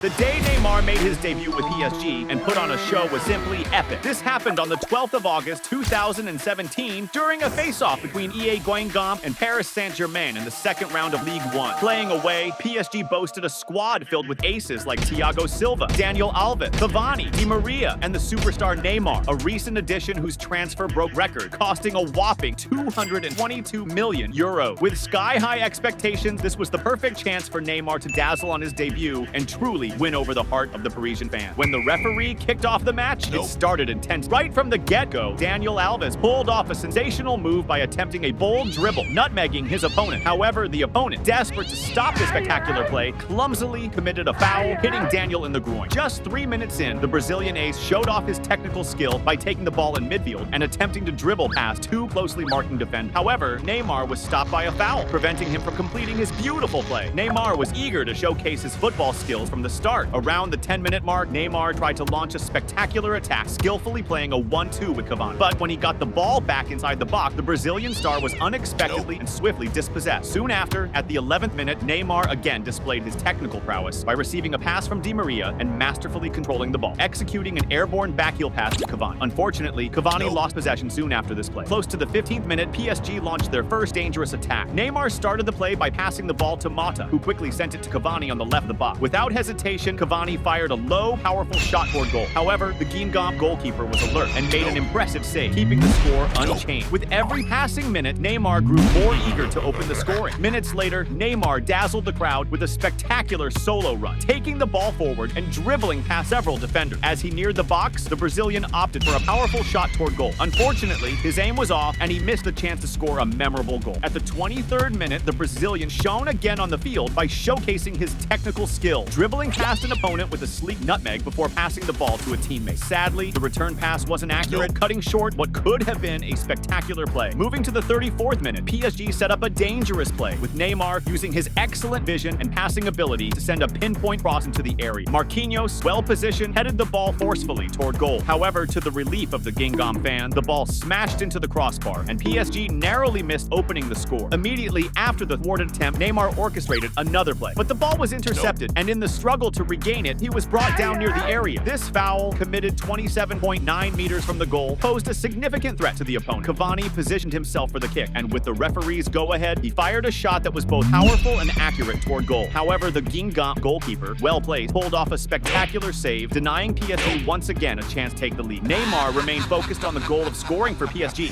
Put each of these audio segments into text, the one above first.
The day Neymar made his debut with PSG and put on a show was simply epic. This happened on the 12th of August, 2017, during a face-off between EA Guingamp and Paris Saint-Germain in the second round of Ligue 1. Playing away, PSG boasted a squad filled with aces like Thiago Silva, Alves, Cavani, Di Maria, and the superstar Neymar, a recent addition whose transfer broke record, costing a whopping €222 million. With sky-high expectations, this was the perfect chance for Neymar to dazzle on his debut and truly win over the heart of the Parisian fan. When the referee kicked off the match, it started intense. Right from the get-go, Alves pulled off a sensational move by attempting a bold dribble, nutmegging his opponent. However, the opponent, desperate to stop the spectacular play, clumsily committed a foul, hitting Daniel in the groin. Just 3 minutes in, the Brazilian ace showed off his technical skill by taking the ball in midfield and attempting to dribble past two closely marking defenders. However, Neymar was stopped by a foul, preventing him from completing his beautiful play. Neymar was eager to showcase his football skills from the start. Around the 10-minute mark, Neymar tried to launch a spectacular attack, skillfully playing a 1-2 with Cavani. But when he got the ball back inside the box, the Brazilian star was unexpectedly and swiftly dispossessed. Soon after, at the 11th minute, Neymar again displayed his technical prowess by receiving a pass from Di Maria and masterfully controlling the ball, executing an airborne backheel pass to Cavani. Unfortunately, Cavani lost possession soon after this play. Close to the 15th minute, PSG launched their first dangerous attack. Neymar started the play by passing the ball to Mata, who quickly sent it to Cavani on the left of the box. Without hesitation, Cavani fired a low, powerful shot toward goal. However, the Guingamp goalkeeper was alert and made an impressive save, keeping the score unchanged. With every passing minute, Neymar grew more eager to open the scoring. Minutes later, Neymar dazzled the crowd with a spectacular solo run, taking the ball forward and dribbling past several defenders. As he neared the box, the Brazilian opted for a powerful shot toward goal. Unfortunately, his aim was off and he missed the chance to score a memorable goal. At the 23rd minute, the Brazilian shone again on the field by showcasing his technical skill, dribbling past an opponent with a sleek nutmeg before passing the ball to a teammate. Sadly, the return pass wasn't accurate, cutting short what could have been a spectacular play. Moving to the 34th minute, PSG set up a dangerous play, with Neymar using his excellent vision and passing ability to send a pinpoint cross into the area. Marquinhos, well-positioned, headed the ball forcefully toward goal. However, to the relief of the Guingamp fan, the ball smashed into the crossbar, and PSG narrowly missed opening the score. Immediately after the thwarted attempt, Neymar orchestrated another play, but the ball was intercepted, and in the struggle to regain it, he was brought down near the area. This foul, committed 27.9 meters from the goal, posed a significant threat to the opponent. Cavani positioned himself for the kick, and with the referee's go-ahead, he fired a shot that was both powerful and accurate toward goal. However, the Guingamp goalkeeper, well-placed, pulled off a spectacular save, denying PSG once again a chance to take the lead. Neymar remained focused on the goal of scoring for PSG.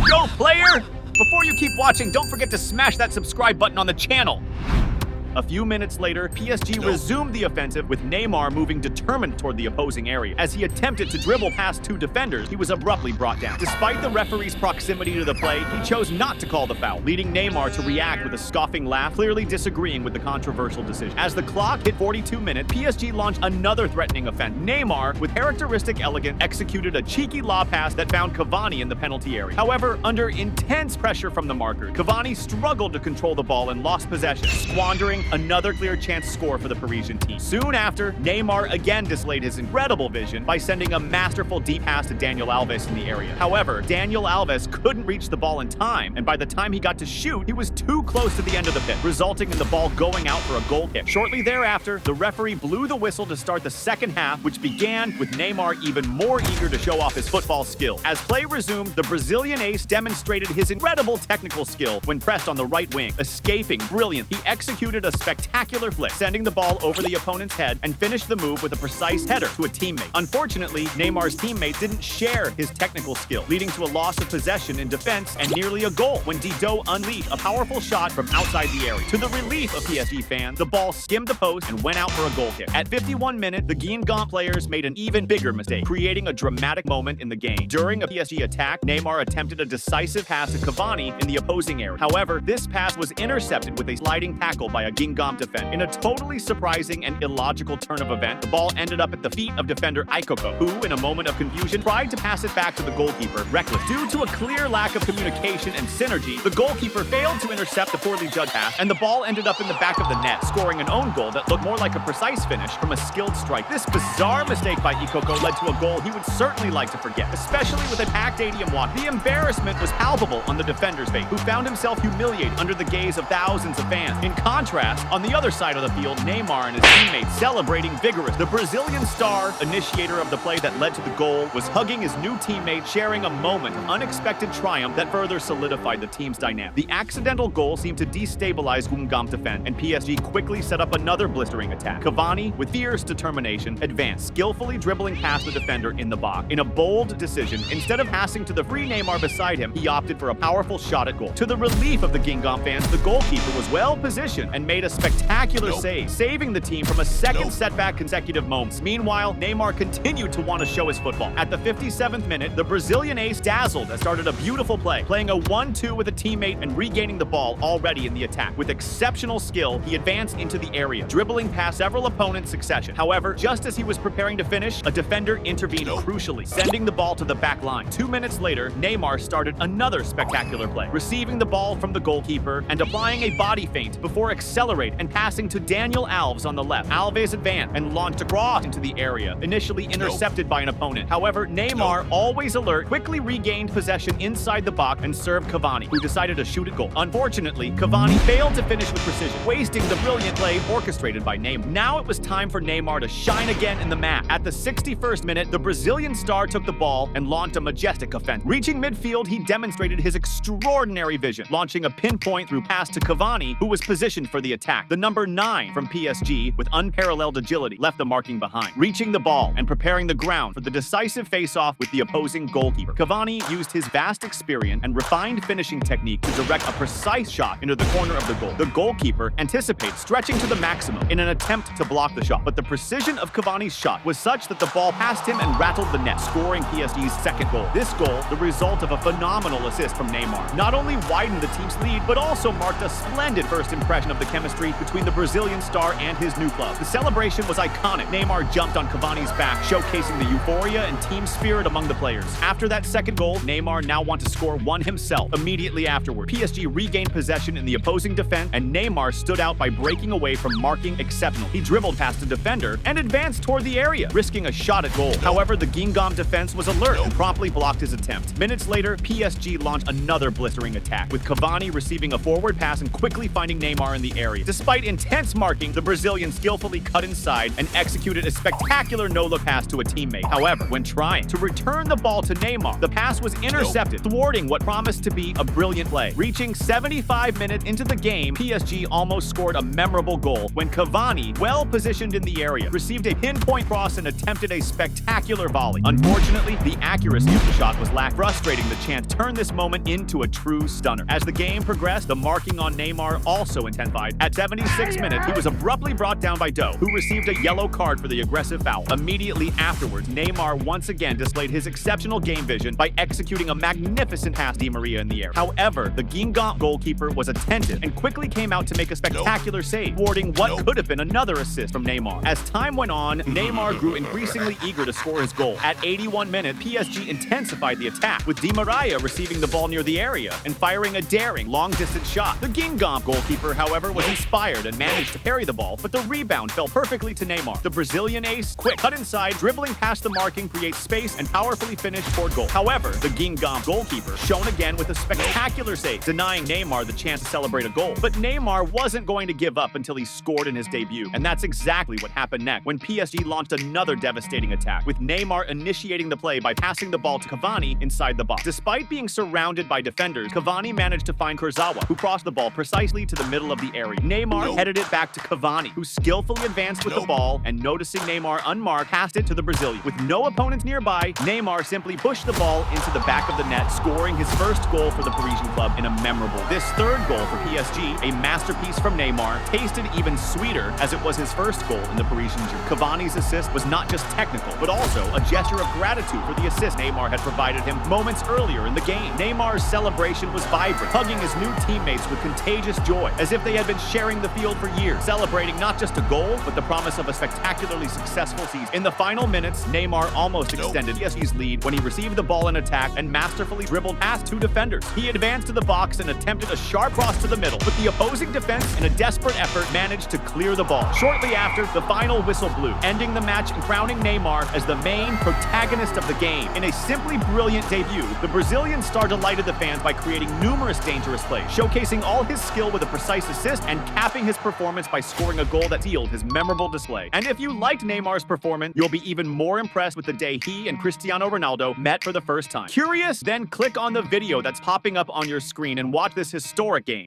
Go, player! Before you keep watching, don't forget to smash that subscribe button on the channel. A few minutes later, PSG resumed the offensive, with Neymar moving determined toward the opposing area. As he attempted to dribble past two defenders, he was abruptly brought down. Despite the referee's proximity to the play, he chose not to call the foul, leading Neymar to react with a scoffing laugh, clearly disagreeing with the controversial decision. As the clock hit 42 minutes, PSG launched another threatening offense. Neymar, with characteristic elegance, executed a cheeky lob pass that found Cavani in the penalty area. However, under intense pressure from the marker, Cavani struggled to control the ball and lost possession, squandering another clear chance to score for the Parisian team. Soon after, Neymar again displayed his incredible vision by sending a masterful deep pass to Alves in the area. However, Alves couldn't reach the ball in time, and by the time he got to shoot, he was too close to the end of the pit, resulting in the ball going out for a goal kick. Shortly thereafter, the referee blew the whistle to start the second half, which began with Neymar even more eager to show off his football skill. As play resumed, the Brazilian ace demonstrated his incredible technical skill when pressed on the right wing, escaping brilliant. He executed a spectacular flick, sending the ball over the opponent's head and finished the move with a precise header to a teammate. Unfortunately, Neymar's teammates didn't share his technical skill, leading to a loss of possession in defense and nearly a goal when Didot unleashed a powerful shot from outside the area. To the relief of PSG fans, the ball skimmed the post and went out for a goal kick. At 51 minutes, the Guingamp players made an even bigger mistake, creating a dramatic moment in the game. During a PSG attack, Neymar attempted a decisive pass to Cavani in the opposing area. However, this pass was intercepted with a sliding tackle by a Guingamp defender. In a totally surprising and illogical turn of events, the ball ended up at the feet of defender Ikoko, who, in a moment of confusion, tried to pass it back to the goalkeeper, reckless. Due to a clear lack of communication and synergy, the goalkeeper failed to intercept the poorly judged pass, and the ball ended up in the back of the net, scoring an own goal that looked more like a precise finish from a skilled strike. This bizarre mistake by Ikoko led to a goal he would certainly like to forget, especially with a packed stadium watch. The embarrassment was palpable on the defender's face, who found himself humiliated under the gaze of thousands of fans. In contrast, pass. On the other side of the field, Neymar and his teammates celebrating vigorously. The Brazilian star, initiator of the play that led to the goal, was hugging his new teammate, sharing a moment of unexpected triumph that further solidified the team's dynamic. The accidental goal seemed to destabilize Guingamp defense, and PSG quickly set up another blistering attack. Cavani, with fierce determination, advanced, skillfully dribbling past the defender in the box. In a bold decision, instead of passing to the free Neymar beside him, he opted for a powerful shot at goal. To the relief of the Guingamp fans, the goalkeeper was well positioned and made a spectacular save, saving the team from a second setback consecutive moments. Meanwhile, Neymar continued to want to show his football. At the 57th minute, the Brazilian ace dazzled and started a beautiful play, playing a 1-2 with a teammate and regaining the ball already in the attack. With exceptional skill, he advanced into the area, dribbling past several opponents in succession. However, just as he was preparing to finish, a defender intervened crucially, sending the ball to the back line. 2 minutes later, Neymar started another spectacular play, receiving the ball from the goalkeeper and applying a body feint before accelerating and passing to Daniel Alves on the left. Alves advanced and launched across into the area, initially intercepted by an opponent. However, Neymar, always alert, quickly regained possession inside the box and served Cavani, who decided to shoot at goal. Unfortunately, Cavani failed to finish with precision, wasting the brilliant play orchestrated by Neymar. Now it was time for Neymar to shine again in the match. At the 61st minute, the Brazilian star took the ball and launched a majestic offense. Reaching midfield, he demonstrated his extraordinary vision, launching a pinpoint through pass to Cavani, who was positioned for the attack. The number 9 from PSG, with unparalleled agility, left the marking behind, reaching the ball and preparing the ground for the decisive face-off with the opposing goalkeeper. Cavani used his vast experience and refined finishing technique to direct a precise shot into the corner of the goal. The goalkeeper anticipates stretching to the maximum in an attempt to block the shot, but the precision of Cavani's shot was such that the ball passed him and rattled the net, scoring PSG's second goal. This goal, the result of a phenomenal assist from Neymar, not only widened the team's lead, but also marked a splendid first impression of the chemistry between the Brazilian star and his new club. The celebration was iconic. Neymar jumped on Cavani's back, showcasing the euphoria and team spirit among the players. After that second goal, Neymar now wanted to score one himself. Immediately afterward, PSG regained possession in the opposing defense, and Neymar stood out by breaking away from marking exceptional. He dribbled past the defender and advanced toward the area, risking a shot at goal. However, the Guingamp defense was alert and promptly blocked his attempt. Minutes later, PSG launched another blistering attack, with Cavani receiving a forward pass and quickly finding Neymar in the area. Despite intense marking, the Brazilian skillfully cut inside and executed a spectacular no-look pass to a teammate. However, when trying to return the ball to Neymar, the pass was intercepted, thwarting what promised to be a brilliant play. Reaching 75 minutes into the game, PSG almost scored a memorable goal when Cavani, well positioned in the area, received a pinpoint cross and attempted a spectacular volley. Unfortunately, the accuracy of the shot was lacked, frustrating the chance to turn this moment into a true stunner. As the game progressed, the marking on Neymar also intensified. At 76 minutes, he was abruptly brought down by Doe, who received a yellow card for the aggressive foul. Immediately afterwards, Neymar once again displayed his exceptional game vision by executing a magnificent pass to Di Maria in the air. However, the Guingamp goalkeeper was attentive and quickly came out to make a spectacular save, thwarting what could have been another assist from Neymar. As time went on, Neymar grew increasingly eager to score his goal. At 81 minutes, PSG intensified the attack, with Di Maria receiving the ball near the area and firing a daring long-distance shot. The Guingamp goalkeeper, however, was inspired and managed to carry the ball, but the rebound fell perfectly to Neymar. The Brazilian ace, quick cut inside, dribbling past the marking, creates space and powerfully finished toward goal. However, the Guingamp goalkeeper shone again with a spectacular save, denying Neymar the chance to celebrate a goal. But Neymar wasn't going to give up until he scored in his debut, and that's exactly what happened next, when PSG launched another devastating attack, with Neymar initiating the play by passing the ball to Cavani inside the box. Despite being surrounded by defenders, Cavani managed to find Kurzawa, who crossed the ball precisely to the middle of the area. Neymar headed it back to Cavani, who skillfully advanced with the ball and, noticing Neymar unmarked, passed it to the Brazilian. With no opponents nearby, Neymar simply pushed the ball into the back of the net, scoring his first goal for the Parisian club in a memorable. This third goal for PSG, a masterpiece from Neymar, tasted even sweeter as it was his first goal in the Parisian jersey. Cavani's assist was not just technical, but also a gesture of gratitude for the assist Neymar had provided him moments earlier in the game. Neymar's celebration was vibrant, hugging his new teammates with contagious joy, as if they had been sharing the field for years, celebrating not just a goal, but the promise of a spectacularly successful season. In the final minutes, Neymar almost extended PSG's lead when he received the ball in attack and masterfully dribbled past two defenders. He advanced to the box and attempted a sharp cross to the middle, but the opposing defense, in a desperate effort, managed to clear the ball. Shortly after, the final whistle blew, ending the match and crowning Neymar as the main protagonist of the game. In a simply brilliant debut, the Brazilian star delighted the fans by creating numerous dangerous plays, showcasing all his skill with a precise assist and capping his performance by scoring a goal that sealed his memorable display. And if you liked Neymar's performance, you'll be even more impressed with the day he and Cristiano Ronaldo met for the first time. Curious? Then click on the video that's popping up on your screen and watch this historic game.